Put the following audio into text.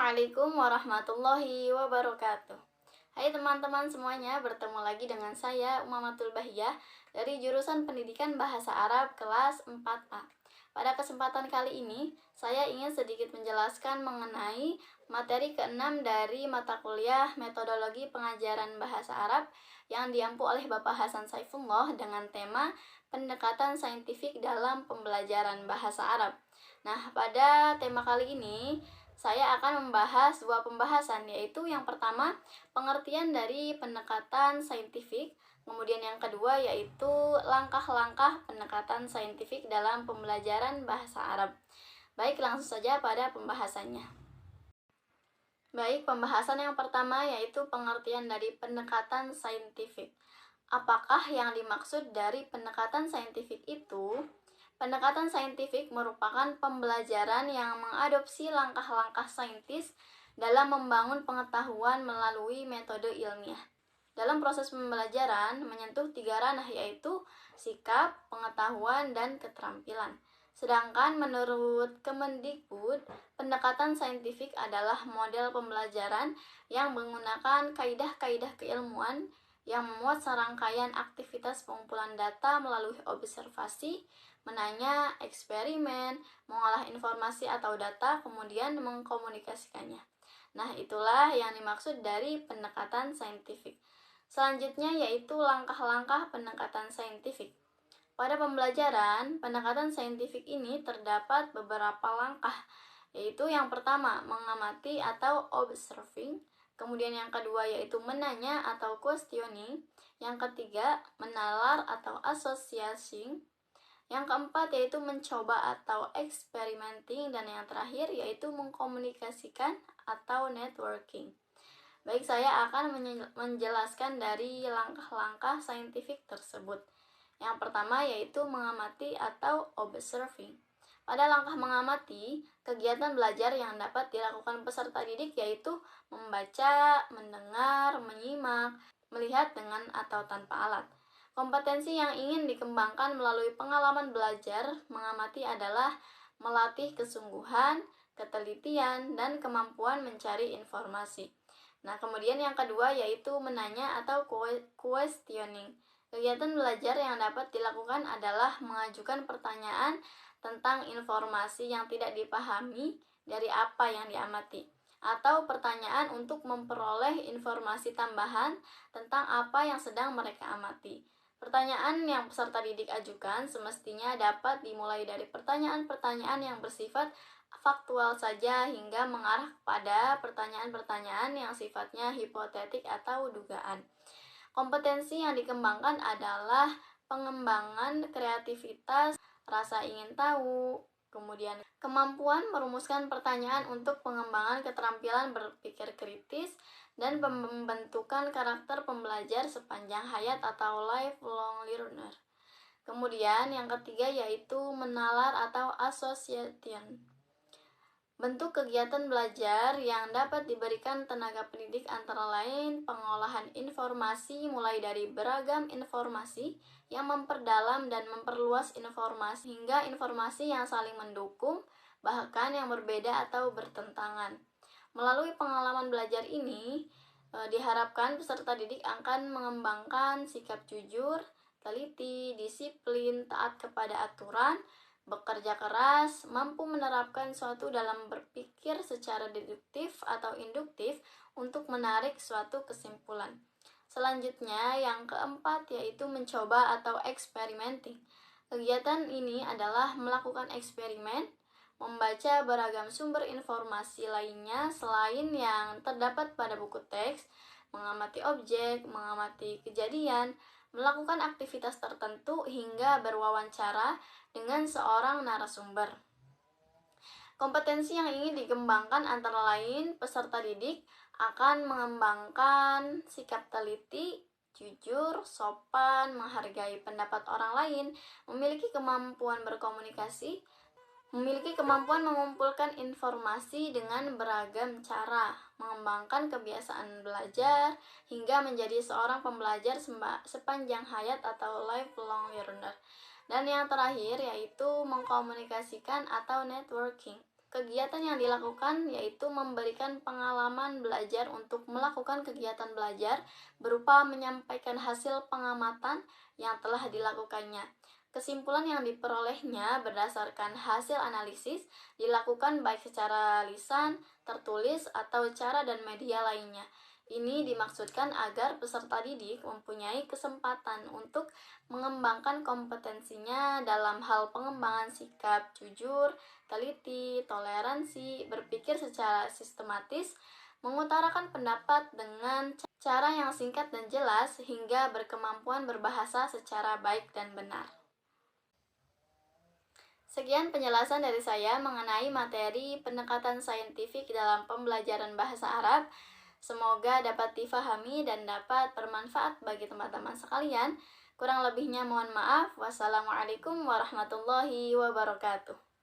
Assalamualaikum warahmatullahi wabarakatuh. Hai teman-teman semuanya, bertemu lagi dengan saya Umamatul Bahiyah dari jurusan Pendidikan Bahasa Arab kelas 4A. Pada kesempatan kali ini, saya ingin sedikit menjelaskan mengenai materi ke-6 dari mata kuliah Metodologi Pengajaran Bahasa Arab yang diampu oleh Bapak Hasan Saifullah dengan tema Pendekatan Saintifik dalam Pembelajaran Bahasa Arab. Nah, pada tema kali ini saya akan membahas dua pembahasan, yaitu yang pertama pengertian dari pendekatan saintifik, kemudian yang kedua yaitu langkah-langkah pendekatan saintifik dalam pembelajaran bahasa Arab. Baik, langsung saja pada pembahasannya. Baik, pembahasan yang pertama yaitu pengertian dari pendekatan saintifik. Apakah yang dimaksud dari pendekatan saintifik itu? Pendekatan saintifik merupakan pembelajaran yang mengadopsi langkah-langkah saintis dalam membangun pengetahuan melalui metode ilmiah. Dalam proses pembelajaran menyentuh tiga ranah, yaitu sikap, pengetahuan, dan keterampilan. Sedangkan menurut Kemendikbud, pendekatan saintifik adalah model pembelajaran yang menggunakan kaidah-kaidah keilmuan yang memuat serangkaian aktivitas pengumpulan data melalui observasi, menanya, eksperimen, mengolah informasi atau data, kemudian mengkomunikasikannya. Nah, itulah yang dimaksud dari pendekatan saintifik. Selanjutnya yaitu langkah-langkah pendekatan saintifik. Pada pembelajaran, pendekatan saintifik ini terdapat beberapa langkah, yaitu yang pertama, mengamati atau observing, kemudian yang kedua yaitu menanya atau questioning, yang ketiga, menalar atau associating, yang keempat yaitu mencoba atau experimenting, dan yang terakhir yaitu mengkomunikasikan atau networking. Baik, saya akan menjelaskan dari langkah-langkah saintifik tersebut. Yang pertama yaitu mengamati atau observing. Pada langkah mengamati, kegiatan belajar yang dapat dilakukan peserta didik yaitu membaca, mendengar, menyimak, melihat dengan atau tanpa alat. Kompetensi yang ingin dikembangkan melalui pengalaman belajar mengamati adalah melatih kesungguhan, ketelitian, dan kemampuan mencari informasi. Nah, kemudian yang kedua yaitu menanya atau questioning. Kegiatan belajar yang dapat dilakukan adalah mengajukan pertanyaan tentang informasi yang tidak dipahami dari apa yang diamati, atau pertanyaan untuk memperoleh informasi tambahan tentang apa yang sedang mereka amati. Pertanyaan yang peserta didik ajukan semestinya dapat dimulai dari pertanyaan-pertanyaan yang bersifat faktual saja hingga mengarah pada pertanyaan-pertanyaan yang sifatnya hipotetik atau dugaan. Kompetensi yang dikembangkan adalah pengembangan kreativitas, rasa ingin tahu, kemudian kemampuan merumuskan pertanyaan untuk pengembangan keterampilan berpikir kritis, dan pembentukan karakter pembelajar sepanjang hayat atau lifelong learner. Kemudian yang ketiga yaitu menalar atau association. Bentuk kegiatan belajar yang dapat diberikan tenaga pendidik antara lain pengolahan informasi mulai dari beragam informasi yang memperdalam dan memperluas informasi hingga informasi yang saling mendukung, bahkan yang berbeda atau bertentangan. Melalui pengalaman belajar ini, diharapkan peserta didik akan mengembangkan sikap jujur, teliti, disiplin, taat kepada aturan, bekerja keras, mampu menerapkan suatu dalam berpikir secara deduktif atau induktif untuk menarik suatu kesimpulan. Selanjutnya, yang keempat yaitu mencoba atau experimenting. Kegiatan ini adalah melakukan eksperimen, membaca beragam sumber informasi lainnya selain yang terdapat pada buku teks, mengamati objek, mengamati kejadian, melakukan aktivitas tertentu hingga berwawancara dengan seorang narasumber. Kompetensi yang ingin dikembangkan antara lain peserta didik akan mengembangkan sikap teliti, jujur, sopan, menghargai pendapat orang lain, memiliki kemampuan berkomunikasi, memiliki kemampuan mengumpulkan informasi dengan beragam cara, mengembangkan kebiasaan belajar, hingga menjadi seorang pembelajar sepanjang hayat atau lifelong learner. Dan yang terakhir yaitu mengkomunikasikan atau networking. Kegiatan yang dilakukan yaitu memberikan pengalaman belajar untuk melakukan kegiatan belajar berupa menyampaikan hasil pengamatan yang telah dilakukannya. Kesimpulan yang diperolehnya berdasarkan hasil analisis dilakukan baik secara lisan, tertulis, atau cara dan media lainnya. Ini dimaksudkan agar peserta didik mempunyai kesempatan untuk mengembangkan kompetensinya dalam hal pengembangan sikap jujur, teliti, toleransi, berpikir secara sistematis, mengutarakan pendapat dengan cara yang singkat dan jelas, hingga berkemampuan berbahasa secara baik dan benar. Sekian penjelasan dari saya mengenai materi pendekatan saintifik dalam pembelajaran bahasa Arab. Semoga dapat difahami dan dapat bermanfaat bagi teman-teman sekalian. Kurang lebihnya mohon maaf. Wassalamualaikum warahmatullahi wabarakatuh.